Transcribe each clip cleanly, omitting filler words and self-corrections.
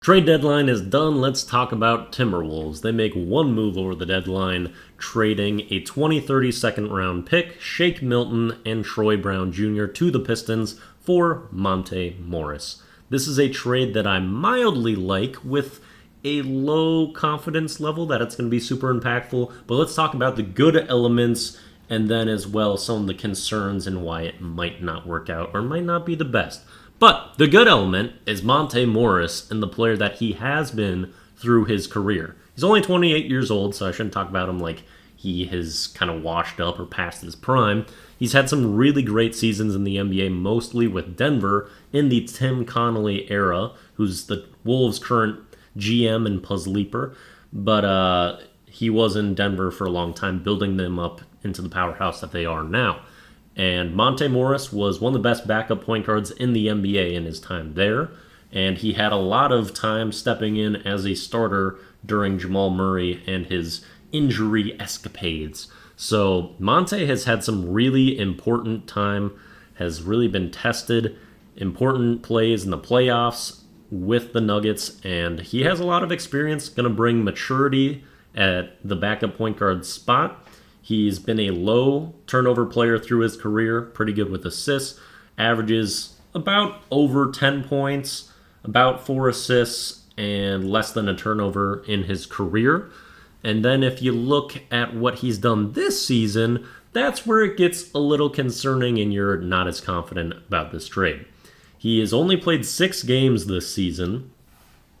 Trade deadline is done. Let's talk about Timberwolves. They make one move over the deadline, trading a 2030 second round pick, Shake Milton, and Troy Brown Jr. to the Pistons for Monte Morris. This is a trade that I mildly like with a low confidence level that it's going to be super impactful. But let's talk about the good elements and then as well some of the concerns and why it might not work out or might not be the best. But the good element is Monte Morris and the player that he has been through his career. He's only 28 years old, so I shouldn't talk about him like he has kind of washed up or past his prime. He's had some really great seasons in the NBA, mostly with Denver in the Tim Connolly era, who's the Wolves' current GM and puzzleeper. But he was in Denver for a long time, building them up into the powerhouse that they are now. And Monte Morris was one of the best backup point guards in the NBA in his time there. And he had a lot of time stepping in as a starter during Jamal Murray and his injury escapades. So Monte has had some really important time, has really been tested, important plays in the playoffs with the Nuggets, and he has a lot of experience, going to bring maturity at the backup point guard spot. He's been a low turnover player through his career, pretty good with assists, averages about over 10 points, about 4 assists, and less than a turnover in his career. And then if you look at what he's done this season, that's where it gets a little concerning and you're not as confident about this trade. He has only played 6 games this season,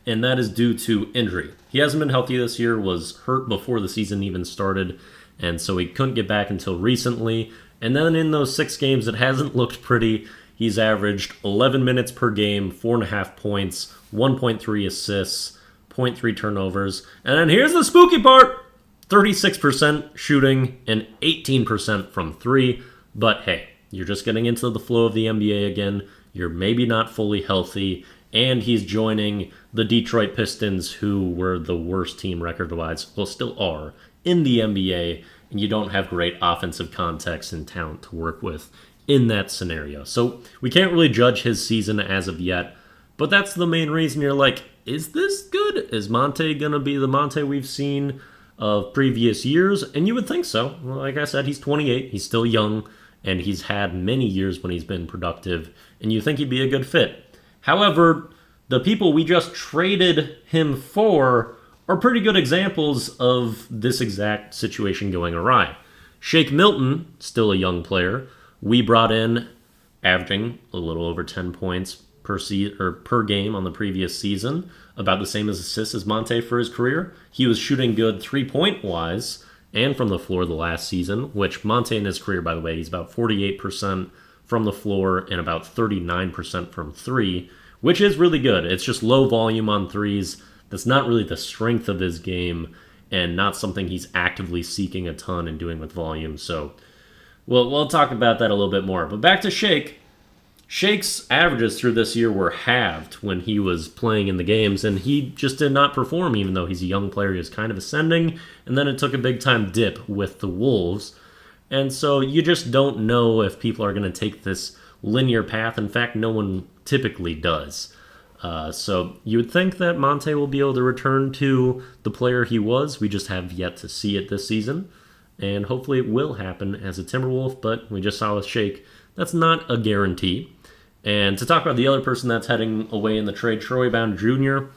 and that is due to injury. He hasn't been healthy this year, was hurt before the season even started, and so he couldn't get back until recently. And then in those 6 games, it hasn't looked pretty. He's averaged 11 minutes per game, 4.5 points, 1.3 assists, zero point 0.3 turnovers. And then here's the spooky part. 36% shooting and 18% from 3. But hey, you're just getting into the flow of the NBA again. You're maybe not fully healthy. And he's joining the Detroit Pistons, who were the worst team record-wise, well, still are, in the NBA, and you don't have great offensive context and talent to work with in that scenario. So we can't really judge his season as of yet, but that's the main reason you're like, is this good? Is Monte going to be the Monte we've seen of previous years? And you would think so. Well, like I said, he's 28, he's still young, and he's had many years when he's been productive, and you think he'd be a good fit. However, the people we just traded him for are pretty good examples of this exact situation going awry. Shake Milton, still a young player, we brought in averaging a little over 10 points per game on the previous season, about the same as assists as Monte for his career. He was shooting good 3-point wise and from the floor the last season, which Monte in his career, by the way, he's about 48% from the floor and about 39% from 3, which is really good. It's just low volume on threes. That's not really the strength of his game and not something he's actively seeking a ton and doing with volume. So we'll talk about that a little bit more. But back to Shake. Shake's averages through this year were halved when he was playing in the games, and he just did not perform, even though he's a young player. He was kind of ascending, and then it took a big-time dip with the Wolves. And so you just don't know if people are going to take this linear path. In fact, no one typically does. So you would think that Monte will be able to return to the player he was. We just have yet to see it this season. And hopefully it will happen as a Timberwolf, but we just saw with Shake. That's not a guarantee. And to talk about the other person that's heading away in the trade, Troy Brown Jr.,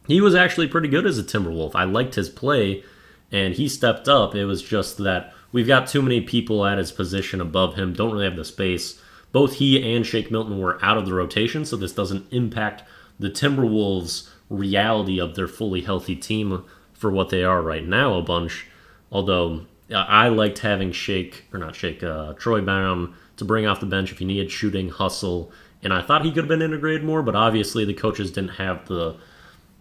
he was actually pretty good as a Timberwolf. I liked his play, and he stepped up. It was just that we've got too many people at his position above him, don't really have the space. Both he and Shake Milton were out of the rotation, so this doesn't impact the Timberwolves' reality of their fully healthy team for what they are right now a bunch. Although I liked having Troy Brown to bring off the bench if he needed shooting, hustle, and I thought he could have been integrated more, but obviously the coaches didn't have the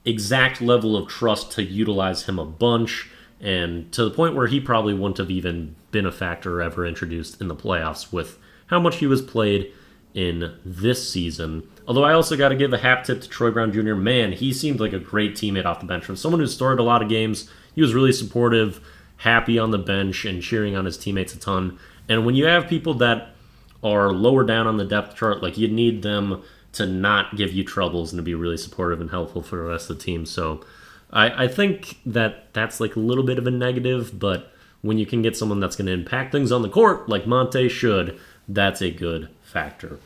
exact level of trust to utilize him a bunch, and to the point where he probably wouldn't have even been a factor ever introduced in the playoffs with how much he was played in this season. Although I also got to give a hat tip to Troy Brown Jr. Man, he seemed like a great teammate off the bench. From someone who started a lot of games, he was really supportive, happy on the bench, and cheering on his teammates a ton. And when you have people that are lower down on the depth chart, like you need them to not give you troubles and to be really supportive and helpful for the rest of the team. So I think that that's like a little bit of a negative, but when you can get someone that's going to impact things on the court like Monte should, that's a good factor.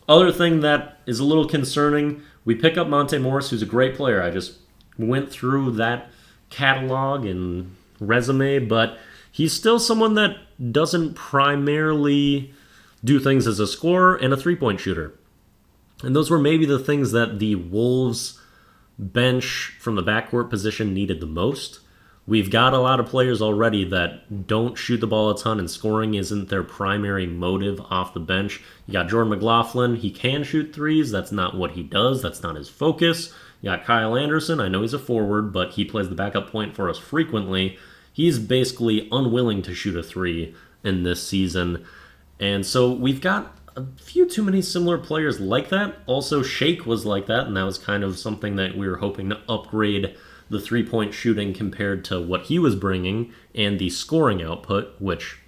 Other thing that is a little concerning, we pick up Monte Morris, who's a great player. I just went through that catalog and resume, but he's still someone that doesn't primarily do things as a scorer and a three-point shooter. And those were maybe the things that the Wolves bench from the backcourt position needed the most. We've got a lot of players already that don't shoot the ball a ton, and scoring isn't their primary motive off the bench. You got Jordan McLaughlin. He can shoot threes. That's not what he does. That's not his focus. You got Kyle Anderson. I know he's a forward, but he plays the backup point for us frequently. He's basically unwilling to shoot a three in this season. And so we've got a few too many similar players like that. Also, Shake was like that, and that was kind of something that we were hoping to upgrade the three-point shooting compared to what he was bringing and the scoring output, which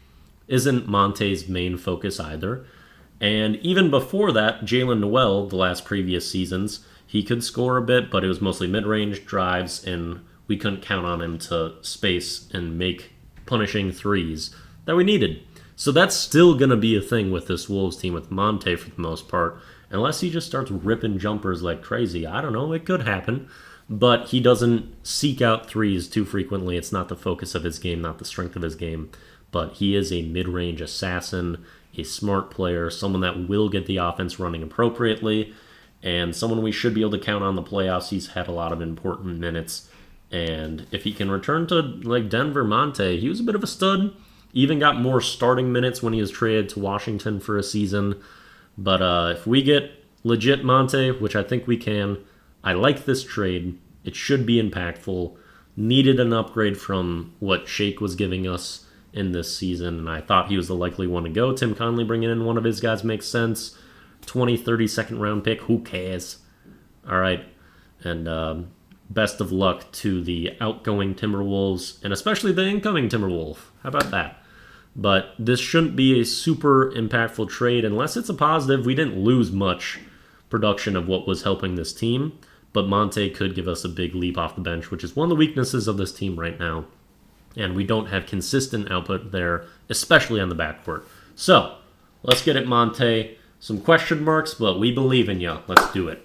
isn't Monte's main focus either. And even before that, Jalen Noel, the last previous seasons, he could score a bit, but it was mostly mid-range drives, and we couldn't count on him to space and make punishing threes that we needed. So that's still going to be a thing with this Wolves team with Monte for the most part, unless he just starts ripping jumpers like crazy. I don't know, it could happen. But he doesn't seek out threes too frequently. It's not the focus of his game, not the strength of his game. But he is a mid-range assassin, a smart player, someone that will get the offense running appropriately, and someone we should be able to count on the playoffs. He's had a lot of important minutes. And if he can return to like Denver Monte, he was a bit of a stud. Even got more starting minutes when he was traded to Washington for a season. But if we get legit Monte, which I think we can, I like this trade. It should be impactful. Needed an upgrade from what Shake was giving us in this season, and I thought he was the likely one to go. Tim Conley bringing in one of his guys makes sense. 20, 32nd round pick, who cares? All right, and best of luck to the outgoing Timberwolves, and especially the incoming Timberwolf. How about that? But this shouldn't be a super impactful trade unless it's a positive. We didn't lose much production of what was helping this team, but Monte could give us a big leap off the bench, which is one of the weaknesses of this team right now. And we don't have consistent output there, especially on the backcourt. So, let's get at Monte. Some question marks, but we believe in you. Let's do it.